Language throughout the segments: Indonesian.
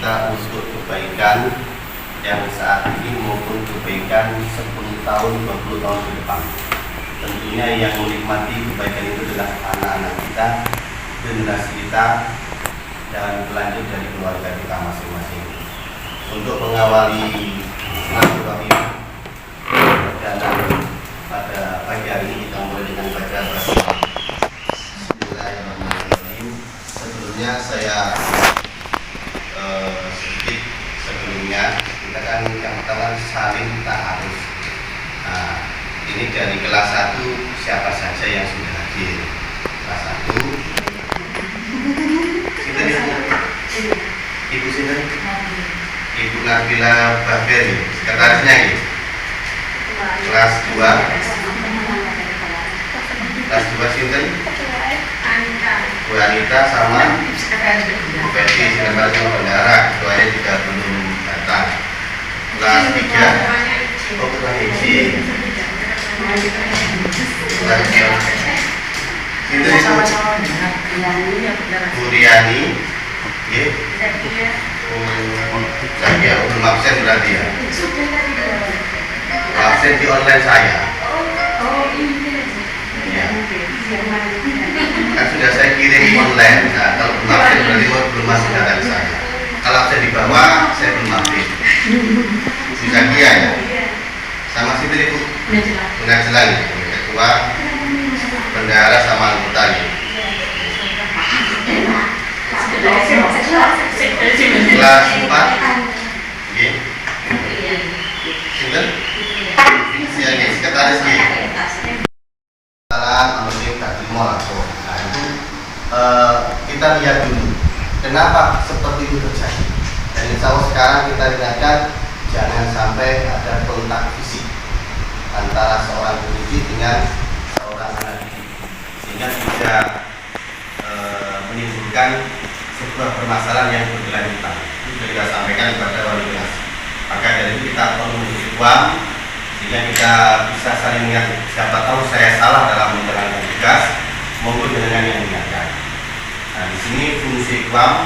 kita untuk kebaikan yang saat ini maupun kebaikan 10 tahun, 20 tahun ke depan. Tentunya yang menikmati kebaikan itu adalah anak-anak kita, generasi kita, dan berlanjut dari keluarga kita masing-masing. Untuk mengawali silaturahmi perdana pada pagi hari ini, kita mulai dengan baca basmalah. Bismillahirrahmanirrahim. Sebelumnya saya sedikit sebelumnya kita kan yang pertama saling ta'aruf. Nah, ini dari kelas 1 siapa saja yang sudah hadir. Kelas 1 Ibu Sinten? Ibu Nabila Bahberi, sekretarisnya gitu. Kelas 2 Sinten? Bu Anita sama Bu Betty, sekretaris bendara, ketuanya juga belum datang. Kelas 3 Ketua Hiji. Bu Riani, saya belum absen berarti ya. Absen di online saya. Ya. Kan sudah saya kirim online. Nah, kalau belum absen berarti belum masuk data ke saya. Kalau absen di bawah, saya belum update. Bisa kia ya. Sama situ Ibu. Benar jelas. Ketua bendahara sama anggota ya. Kelas 4 Sinten? Ya ini sekretaris ya. Salam anonim tak terima langsung. Nah itu kita lihat dulu kenapa seperti itu terjadi. Dan insya Allah sekarang kita ingatkan jangan sampai ada kontak fisik antara seorang pendidik dengan seorang anak didik, sehingga bisa menimbulkan sebuah permasalahan yang berkelanjutan. Itu sudah kita sampaikan kepada wali kelas. Maka dari itu kita perlu mengisi uang sehingga kita bisa saling ingat. Siapa tahu saya salah dalam menjalankan tugas, monggo dengan yang mengingatkan. Nah di sini fungsi uang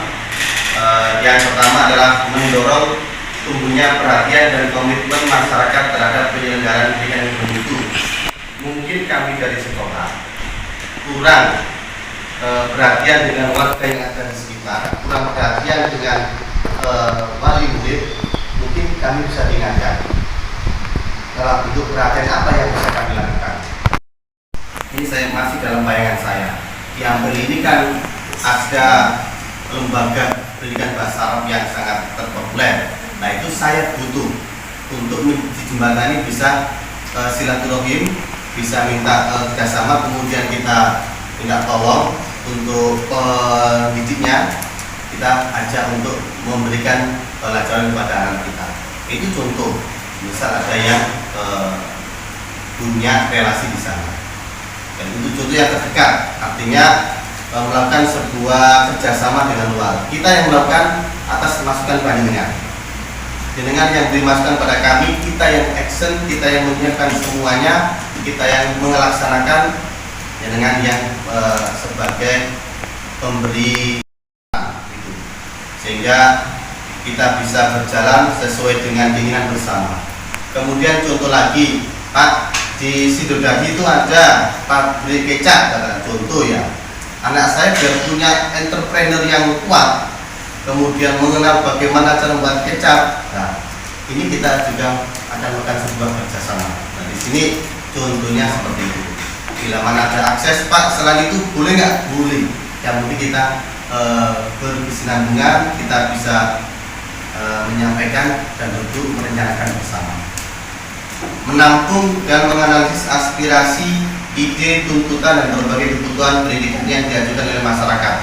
yang pertama adalah mendorong tumbuhnya perhatian dan komitmen masyarakat terhadap penyelenggaraan pendidikan yang bermutu. Mungkin kami dari sekolah kurang perhatian dengan warga yang ada di sekitar, kurang perhatian dengan wali murid. Mungkin kami bisa diingatkan dalam bentuk perhatian apa yang bisa kami lakukan. Ini saya masih dalam bayangan saya. Di Ampel ini kan ada lembaga pendidikan bahasa Arab yang sangat terpopuler. Nah itu saya butuh untuk di jembatan ini bisa silaturahim, bisa minta kerjasama, kemudian kita minta tolong untuk pendidiknya, kita ajak untuk memberikan pelajaran kepada anak kita. Itu contoh, misal ada yang punya relasi di sana, dan itu contoh yang terdekat. Artinya melakukan sebuah kerjasama dengan luar. Kita yang melakukan atas masukan panjenengan yang beri masukan pada kami, kita yang action, kita yang menyiapkan semuanya, kita yang melaksanakan dengan yang sebagai pemberi itu, sehingga kita bisa berjalan sesuai dengan keinginan bersama. Kemudian contoh lagi, Pak, di Sidodadi itu ada pabrik kecap, contoh ya. Anak saya biar punya entrepreneur yang kuat, kemudian mengenal bagaimana cara membuat kecap. Nah, ini kita juga akan melakukan sebuah kerjasama. Nah, di sini contohnya seperti itu. Bila mana ada akses, Pak, selain itu boleh nggak? Boleh. Yang penting kita berkesinambungan, kita bisa menyampaikan dan untuk merencanakan bersama. Menampung dan menganalisis aspirasi, ide, tuntutan dan berbagai kebutuhan pendidikan yang diajukan oleh masyarakat.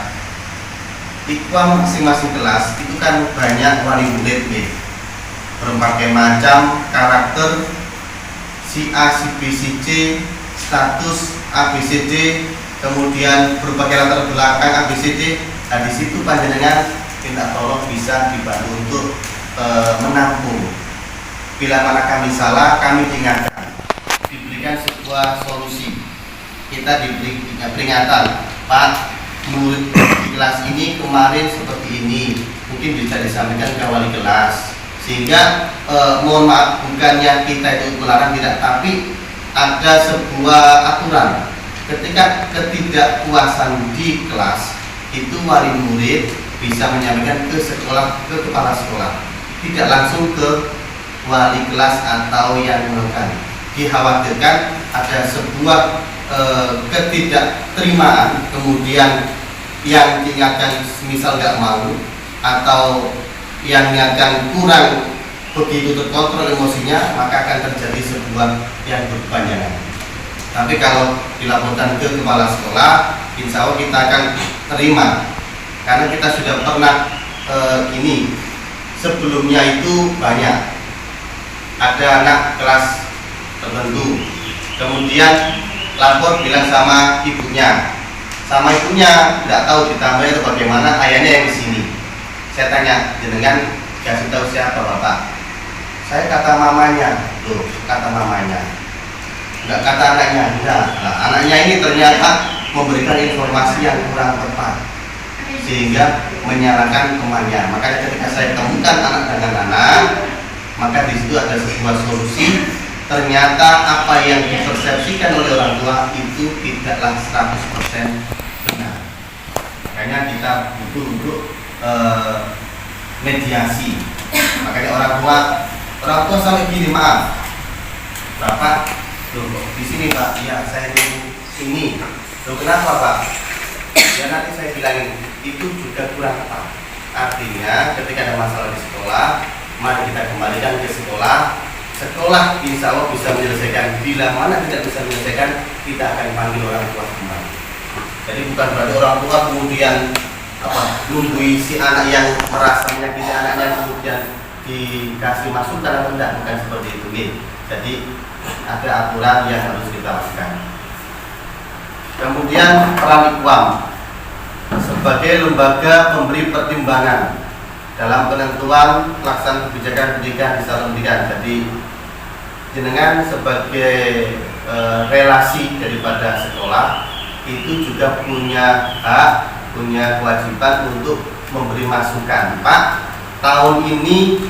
Ikhwan masing-masing kelas itu kan banyak wali murid nih, berbagai macam karakter, si A, si B, si C, status ABCD, kemudian berbagai latar belakang ABCD. Nah di situ panjenengan minta tolong bisa dibantu untuk menampung. Bila mana kami salah, kami ingatkan, diberikan sebuah solusi. Kita diberi peringatan, Pak, murid di kelas ini kemarin seperti ini, mungkin bisa disampaikan ke wali kelas, sehingga mohon maaf, bukannya kita itu melarang, tidak, tapi ada sebuah aturan. Ketika ketidakpuasan di kelas itu wali murid bisa menyampaikan ke sekolah, ke kepala sekolah, tidak langsung ke wali kelas atau yang melakukan. Dikhawatirkan ada sebuah ketidakterimaan, kemudian yang diingatkan misal nggak mau, atau yang diingatkan kurang begitu terkontrol emosinya, maka akan terjadi sebuah yang berkepanjangan. Tapi kalau dilaporkan ke kepala sekolah, insya Allah kita akan terima, karena kita sudah pernah ini sebelumnya itu banyak ada anak kelas tertentu, kemudian lapor bilang sama ibunya nggak tahu ditambah atau bagaimana, ayahnya yang di sini. Saya tanya, jenengan kasih tahu siapa bapak? Saya kata mamanya, loh kata mamanya, nggak kata anaknya. Enggak. Nah, anaknya ini ternyata memberikan informasi yang kurang tepat sehingga menyalahkan temannya. Makanya ketika saya temukan anak dengan anak, maka di situ ada sebuah solusi. Ternyata apa yang dipersepsikan oleh orang tua itu tidaklah 100% benar. Makanya kita butuh untuk mediasi. Makanya orang tua sampai gini, maaf, Bapak, loh di sini Pak, ya saya ini, loh kenapa Pak? Ya nanti saya bilangin, itu juga kurang tepat. Artinya ketika ada masalah di sekolah, mari kita kembalikan ke sekolah. Sekolah insya Allah bisa menyelesaikan. Bila mana tidak bisa menyelesaikan, kita akan panggil orang tua kembali. Jadi bukan berarti orang tua kemudian nunggui si anak yang merasa menyakiti anaknya kemudian dikasih masukan atau tidak, bukan seperti itu nih. Jadi ada aturan yang harus kita lakukan. Kemudian peran IKWAM sebagai lembaga pemberi pertimbangan dalam penentuan pelaksanaan kebijakan pendidikan di saluran pendidikan. Jadi jenengan sebagai relasi daripada sekolah itu juga punya hak, punya kewajiban untuk memberi masukan. Pak, tahun ini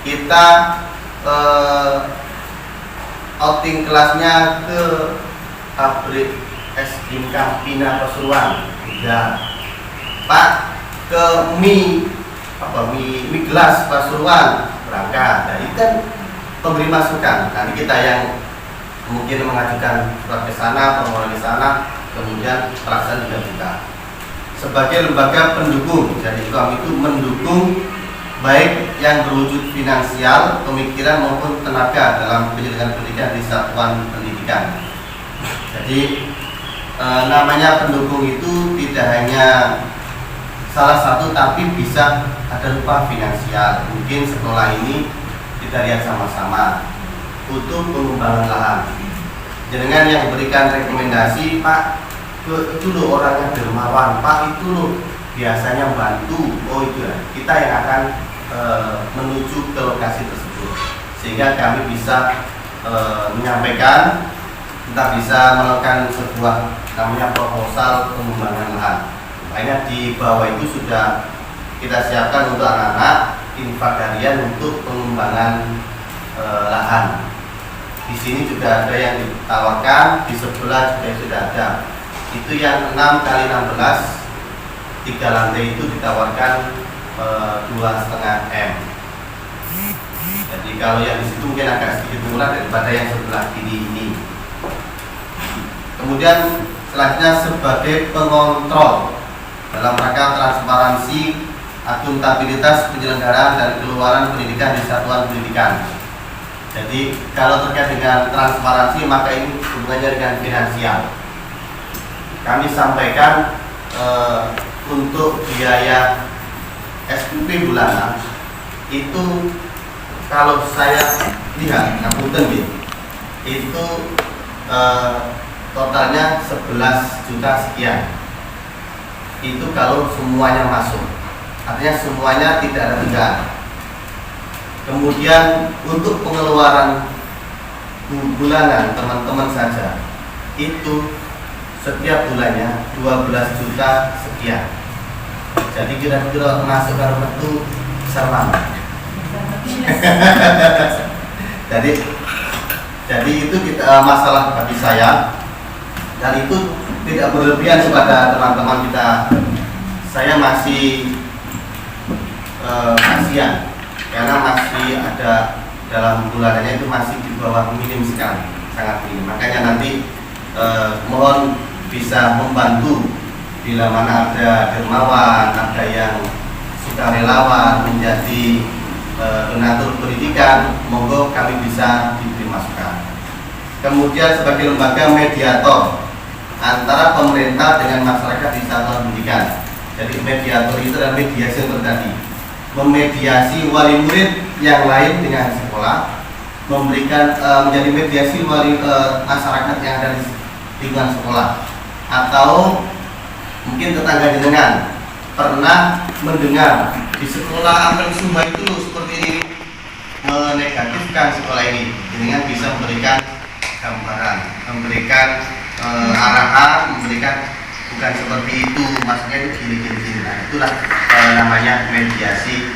kita outing kelasnya ke pabrik es krim Campina Pasuruan. Ya, Pak, ke mie gelas Pasuruan berangkat. Nah, itu kan pemberi masukan. Nanti kita yang mungkin mengajukan surat ke sana, permohonan ke sana, kemudian pelaksanaan juga kita sebagai lembaga pendukung. Jadi kami itu mendukung baik yang berwujud finansial, pemikiran maupun tenaga dalam penyelenggaraan pendidikan di satuan pendidikan. Jadi namanya pendukung itu tidak hanya salah satu, tapi bisa ada rupa finansial. Mungkin sekolah ini kita lihat sama-sama untuk pengembangan lahan. Jenengan yang memberikan rekomendasi, Pak, itu loh orangnya dermawan, Pak itu loh biasanya bantu. Oh itu ya, kita yang akan menuju ke lokasi tersebut, sehingga kami bisa menyampaikan, kita bisa melakukan sebuah namanya proposal pengembangan lahan. Makanya di bawah itu sudah kita siapkan untuk anak-anak infak harian untuk pengembangan lahan. Di sini juga ada yang ditawarkan, di sebelah juga sudah ada. Itu yang 6x16 3 lantai itu ditawarkan 2,5 M. Jadi kalau yang di situ mungkin agak sedikit murah daripada yang sebelah kiri ini. Kemudian selanjutnya sebagai pengontrol dalam rangka transparansi, akuntabilitas penyelenggaraan dan keluaran pendidikan di satuan pendidikan. Jadi kalau terkait dengan transparansi, maka ini hubungannya dengan finansial. Kami sampaikan untuk biaya SPP bulanan itu kalau saya lihat ngapunten itu totalnya 11 juta sekian. Itu kalau semuanya masuk, artinya semuanya tidak ada tunggakan. Kemudian untuk pengeluaran bulanan teman-teman saja itu setiap bulannya 12 juta sekian. Jadi kira-kira masuk ke rumah itu besar mana? jadi itu kita masalah bagi saya, dan itu tidak berlebihan kepada teman-teman kita. Saya masih kasihan karena masih ada dalam bulanannya itu masih di bawah minim sekali, sangat minim. Makanya nanti mohon bisa membantu bila mana ada dermawan, ada yang sukarelawan menjadi donatur pendidikan, monggo kami bisa diberi masukan. Kemudian sebagai lembaga mediator antara pemerintah dengan masyarakat di satuan pendidikan. Jadi mediator itu adalah mediasi yang terjadi, memediasi wali murid yang lain dengan sekolah, memberikan menjadi mediasi wali masyarakat yang ada di lingkungan sekolah, atau mungkin tetangga jenengan pernah mendengar di sekolah Ampel Sumba itu seperti ini, menegatifkan sekolah ini, jenengan bisa memberikan gambaran, memberikan arahan, memberikan bukan seperti itu, maksudnya itu gini. Nah, itulah namanya mediasi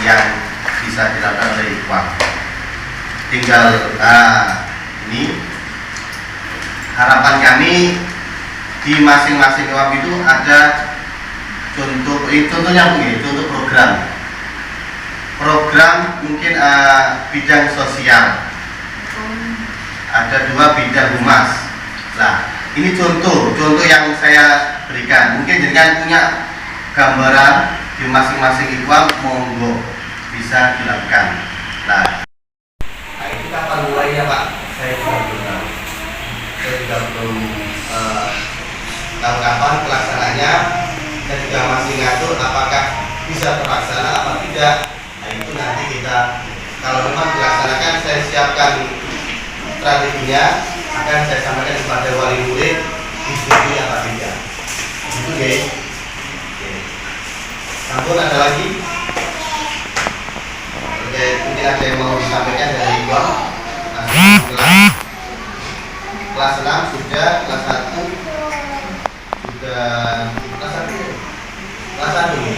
yang bisa dilakukan oleh Ikhwan. Tinggal ini harapan kami di masing-masing Ikhwan itu ada contohnya begini, contoh program mungkin bidang sosial, ada 2 bidang humas. Nah, ini contoh yang saya berikan. Mungkin jangan punya gambaran di masing-masing Ikhwan, monggo bisa dilakukan. Nah itu kapan mulainya Pak? Saya juga belum tahu kapan pelaksananya. Saya juga masih ngatur apakah bisa terlaksana apa tidak. Nah itu nanti kita, kalau memang dilaksanakan, saya siapkan strateginya, akan saya sampaikan kepada wali murid disetujui apa tidak. Itu guys. Sampun ada lagi? Oke, mungkin ada yang mau disampaikan dari Ikhwan. Kelas 6 sudah, kelas 1 sudah, kelas 1 ini.